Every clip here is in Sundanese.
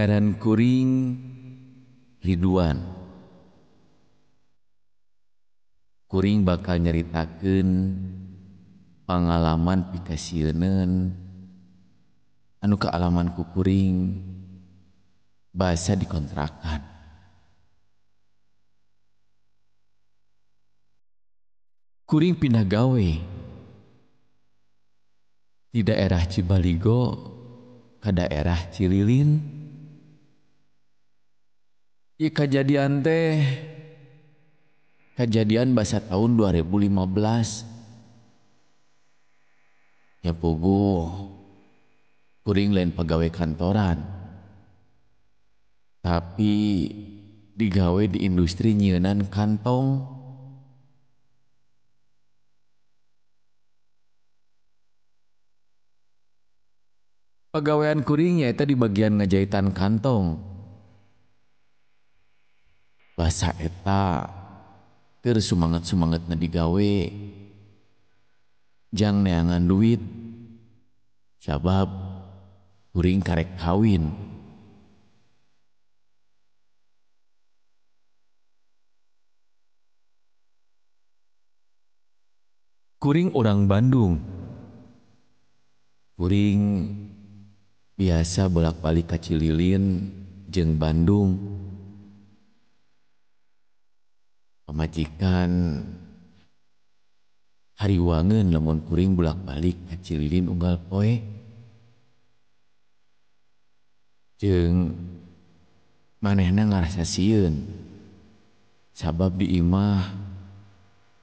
Ngaran kuring Ridwan. Kuring bakal nyeritakeun pangalaman pikasieun anu kaalaman ku kuring basa di kontrakan. Kuring pindah gawe di daerah Cibaligo ke daerah Cililin. Ieu kejadian basa tahun 2015. Ya puguh kuring lain pegawai kantoran, tapi digawe di industri nyieunan kantong. Pegawaian kuring nyaeta di bagian ngajahitan kantong. Basa eta keur sumanget-sumangetna digawe, jang neangan duit sabab kuring karek kawin. Kuring orang Bandung. Kuring biasa bolak-balik ka Cililin jeung Bandung. Pamajikan hariwangeun lamun kuring bolak-balik ka Cililin unggal poe. Jeung manehna ngarasa sieun sabab di imah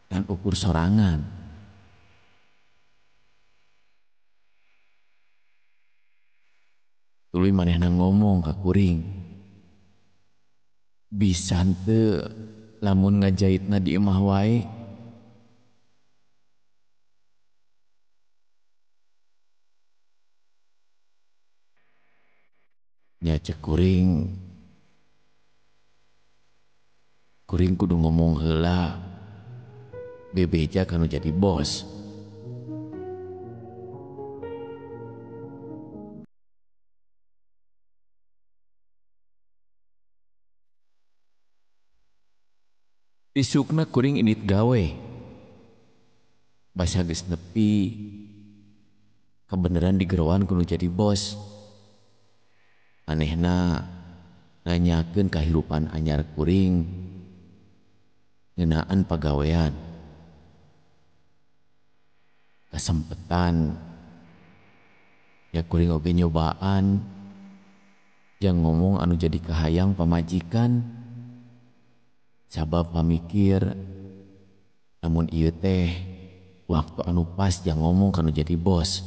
dan ukur sorangan. Tuluy manehna ngomong ka kuring, bisa henteu lamun ngajahitna di imah wae. Nya cek kuring kudu ngomong heula bebeja kanu jadi bos. Isukna kuring init gawe, basa geus nepi kebeneran digerowan kudu jadi bos. Manehna nanyakeun kahirupan anyar kuring ngeunaan pagawean. Kasempetan ya kuring oge nyobaan jang ngomong anu jadi kahayang pamajikan, sabab pamikir namun ieu teh waktu anu pas jang ngomong kanu jadi bos.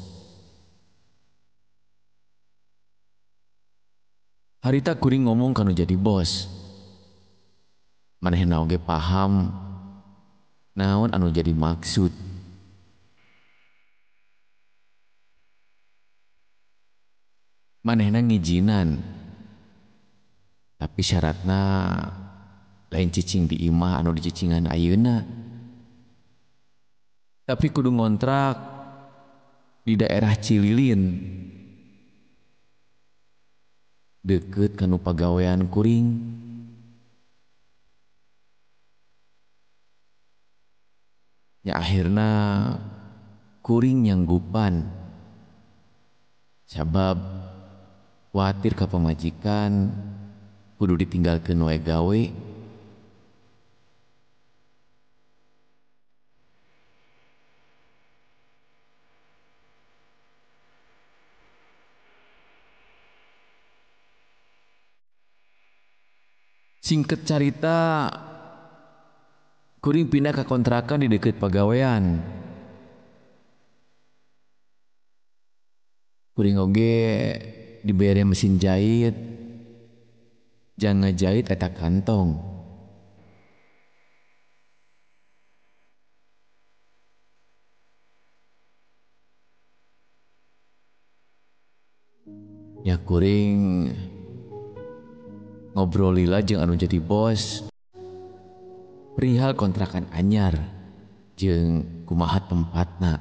Harita kuring ngomong kanu jadi bos, manehna oge paham naon anu jadi maksud. Manehna ngijinan, tapi syaratna lain cicing di imah anu dicicingan ayeuna, tapi kudu ngontrak di daerah Cililin deukeut kanu pagawean kuring. Ya akhirna kuring nyanggupan sabab kuatir ka pamajikan kudu ditinggalkeun wae gawe. Singket carita, kuring pindah ke kontrakan di dekat pagawean. Kuring oge dibere mesin jahit, jang ngajahit eta kantong. Ya kuring ngobrol lila jeung anu jadi bos perihal kontrakan anyar jeung kumaha tempatna.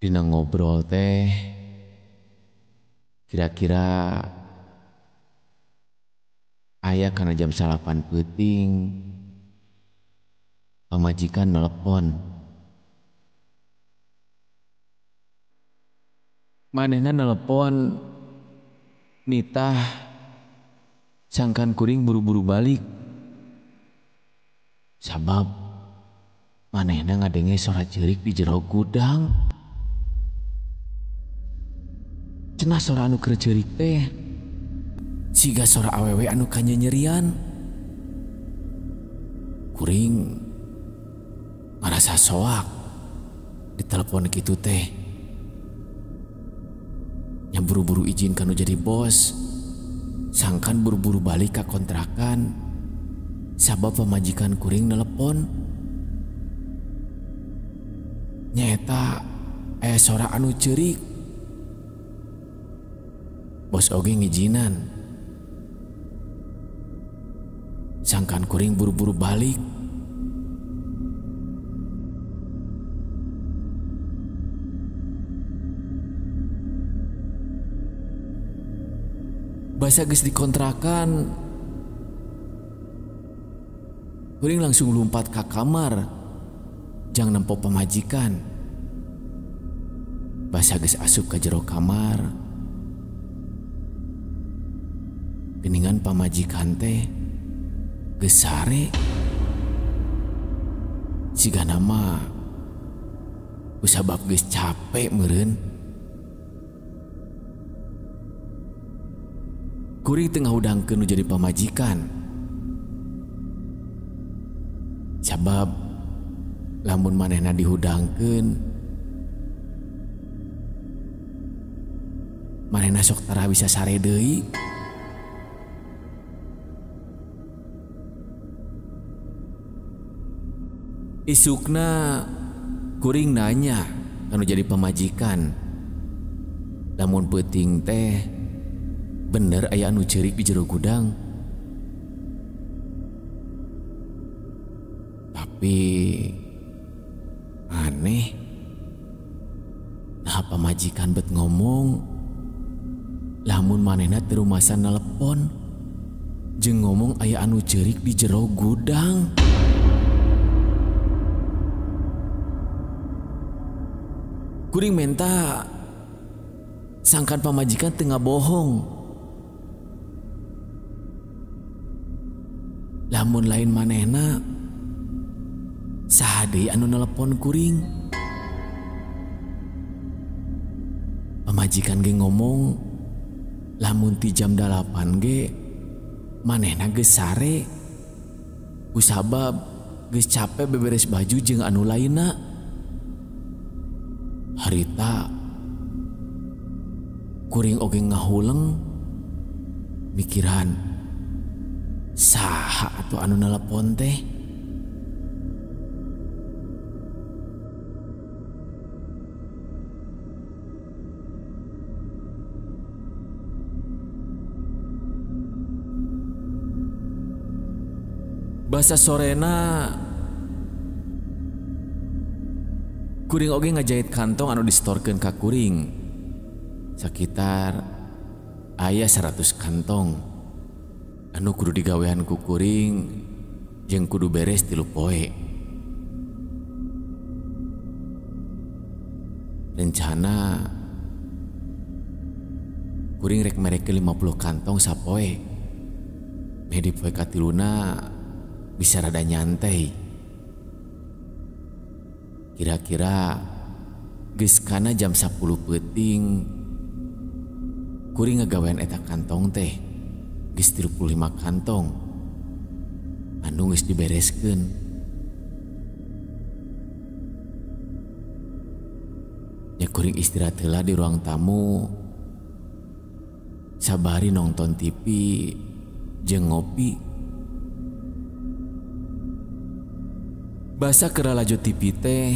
Dina ngobrol teh kira-kira aya kana jam 8 peuting pamajikan nelpon. Manehna nelpon nitah sangkan kuring buru-buru balik. Sabab manehna ngadenge suara jeurik di jero gudang. Cenah suara anu keur jeurik teh siga suara awewe anu kanyanyerian. Kuring ngarasa soak ditelepon kitu teh. Nya buru-buru izin kanu jadi bos, sangkan buru-buru balik ka kontrakan. Sabab pamajikan kuring nelepon. Nyata aya suara anu ceurik. Bos oge ngijinan. Sangkan kuring buru-buru balik. Basa geus dikontrakan, kuring langsung lompat ka kamar jang nempo pamajikan. Basa geus asup ka jero kamar, geningan pamajikan teh geus sare. Sigana mah kusabab geus capek meureun. Kuring tengah udangkeun nu jadi pamajikan. Sabab lamun manehna dihudangkeun, manehna sok tara bisa sare deui. Isukna kuring nanya anu jadi pamajikan, lamun peuting teh bener aya anu ceurik di jero gudang. Tapi aneh, nah pamajikan bet ngomong lamun manehna teu rumasan nelepon jeung ngomong aya anu ceurik di jero gudang. Kuring menta sangkan pamajikan teu ngabohong. Lamun lain manehna, saha deui anu nelepon kuring? Pamajikan ge ngomong, lamun ti jam 8 ge manehna geus sare. Kusabab geus capek beberes baju jeung anu lainna. Harita kuring oge ngahuleng mikiran, saha atuh anu nelepon teh? Basa sorena kuring oge ngajahit kantong anu distorkeun ka kuring. Sakitar aya 100 kantong anu kudu digawean ku kuring jeung kudu beres 3 poe. Rencana kuring rek mereke 50 kantong sapoe. Meh di poe katiluna bisa rada nyantai. Kira-kira geus kana jam 10 peuting kuring ngagawean eta kantong teh geus 35 kantong anu geus dibereskeun. Nya kuring istirahat heula di ruang tamu sabari nonton TV jeung ngopi. Basa keur laju TV teh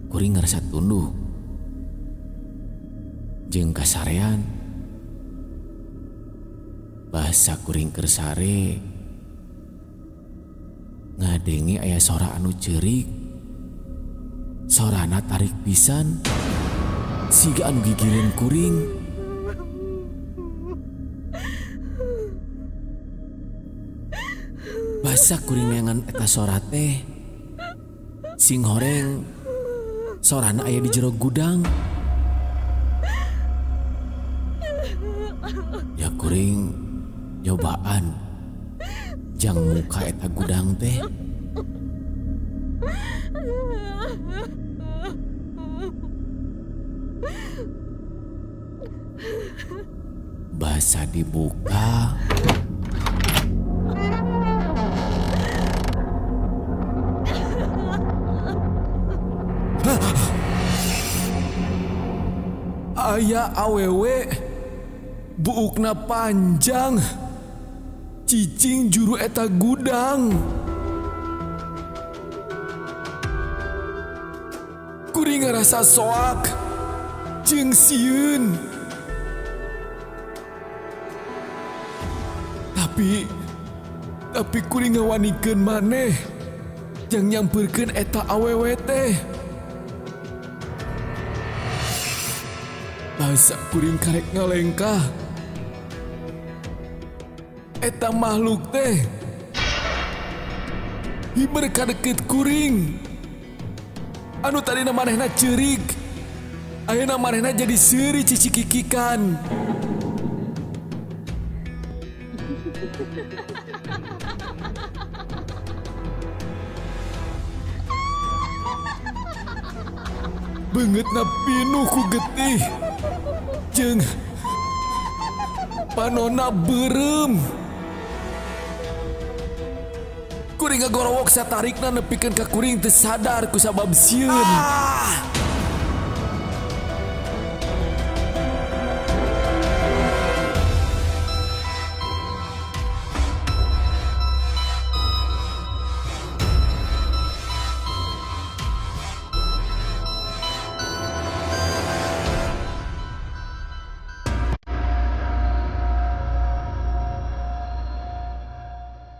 kuring ngarasa tunduh jeung kasarean. Basa kuring keur sare ngadenge aya suara anu ceurik Sorana tarik pisan siga anu gigireun kuring. Basa kuring neangan eta sora teh sing horeng sorana aya di jero gudang. Ya kuring nyobaan jang muka eta gudang teh. Basa dibuka aya awewe buukna panjang cicing juru eta gudang. Kuring ngerasa soak jeung sieun. Tapi kuring ngawanikeun maneh jang nyampeurkeun eta awewe teh. Basa kuring karek ngalengkah. Eta makhluk teh hiber ka deket kuring. Anu tadina manehna ceurik, ayeuna manehna jadi seuri cicikikikan. Beungeutna pinuh ku getih jeung panonna beureum. Kuring ngagorowok satarikna nepikeun ka kuring teu sadar ku sabab sieun.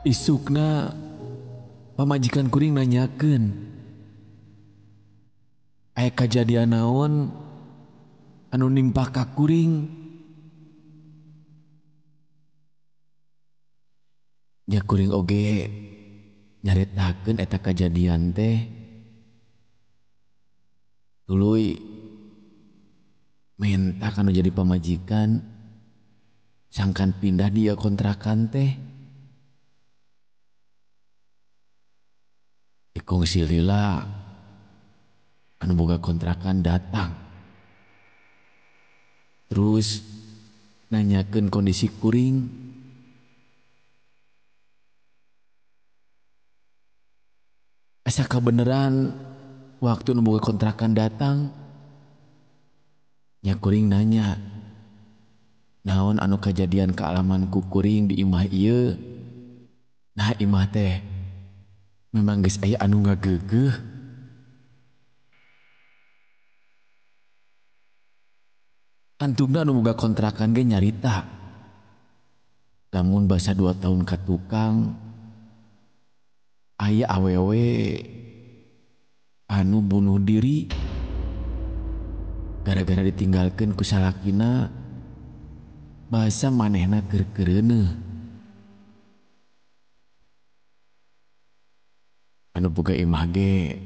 Isukna pamajikan kuring nanyakeun aya kajadian naon anu nimpah ka kuring. Nya kuring oge nyaritakeun eta kajadian teh tuluy menta anu jadi pamajikan sangkan pindah dia kontrakan teh. Kongsi lila anu boga kontrakan datang terus nanyakeun kondisi kuring. Asa kabeneran waktu anu boga kontrakan datang. Nya kuring nanya naon anu kajadian kaalaman ku kuring di imah ieu. Nah imah teh memang geus aya anu ngageugeuh. Antungna anu boga kontrakan ge nyarita lamun basa 2 tahun ka tukang aya awewe anu bunuh diri gara-gara ditinggalkeun ku salakina basa manehna keur-keureuneuh. Anu boga imah ge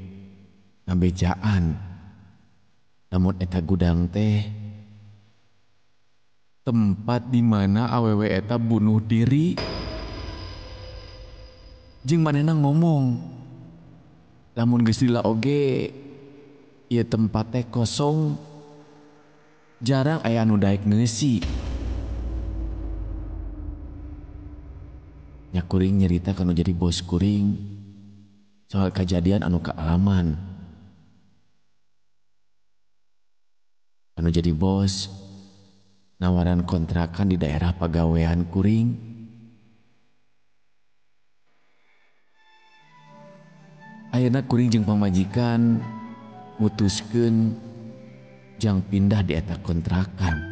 ngabejaan namun eta gudang teh tempat di mana awewe eta bunuh diri. Jeung manehna ngomong lamun geus lila oge ieu tempat teh kosong jarang aya anu daek ngeusi. Nya kuring nyerita kanu jadi bos kuring soal kejadian anu kaalaman. Anu jadi bos nawaran kontrakan di daerah pagawean kuring. Ayeuna kuring jeung pamajikan mutuskeun jang pindah di eta kontrakan.